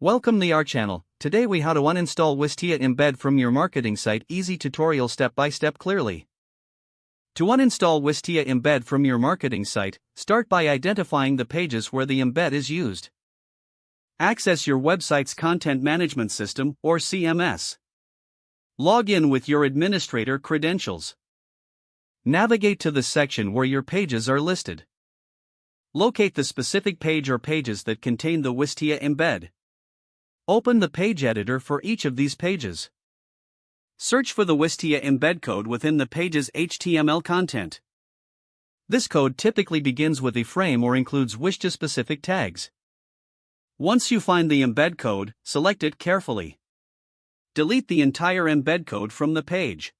Welcome to our channel. Today we how to uninstall Wistia embed from your marketing site. Easy tutorial step by step clearly. To uninstall Wistia embed from your marketing site, start by identifying the pages where the embed is used. Access your website's content management system or CMS. Log in with your administrator credentials. Navigate to the section where your pages are listed. Locate the specific page or pages that contain the Wistia embed. Open the page editor for each of these pages. Search for the Wistia embed code within the page's HTML content. This code typically begins with a frame or includes Wistia-specific tags. Once you find the embed code, select it carefully. Delete the entire embed code from the page.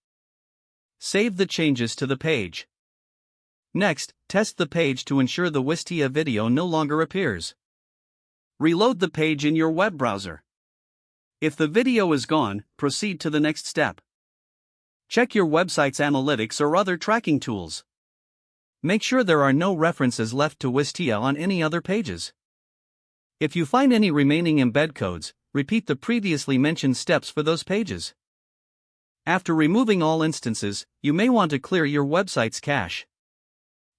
Save the changes to the page. Next, test the page to ensure the Wistia video no longer appears. Reload the page in your web browser. If the video is gone, proceed to the next step. Check your website's analytics or other tracking tools. Make sure there are no references left to Wistia on any other pages. If you find any remaining embed codes, repeat the previously mentioned steps for those pages. After removing all instances, you may want to clear your website's cache.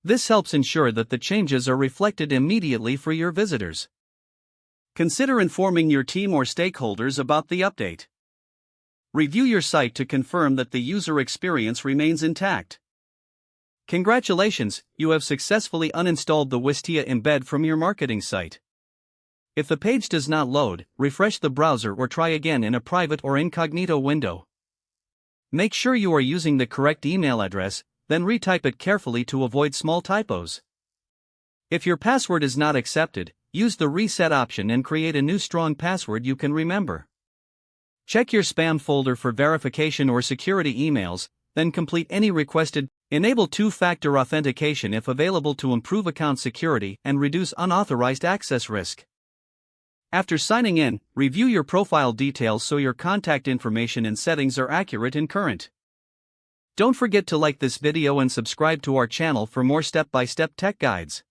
This helps ensure that the changes are reflected immediately for your visitors. Consider informing your team or stakeholders about the update. Review your site to confirm that the user experience remains intact. Congratulations, you have successfully uninstalled the Wistia embed from your marketing site. If the page does not load, refresh the browser or try again in a private or incognito window. Make sure you are using the correct email address, then retype it carefully to avoid small typos. If your password is not accepted, use the reset option and create a new strong password you can remember. Check your spam folder for verification or security emails, then complete any requested. Enable two-factor authentication if available to improve account security and reduce unauthorized access risk. After signing in, review your profile details so your contact information and settings are accurate and current. Don't forget to like this video and subscribe to our channel for more step-by-step tech guides.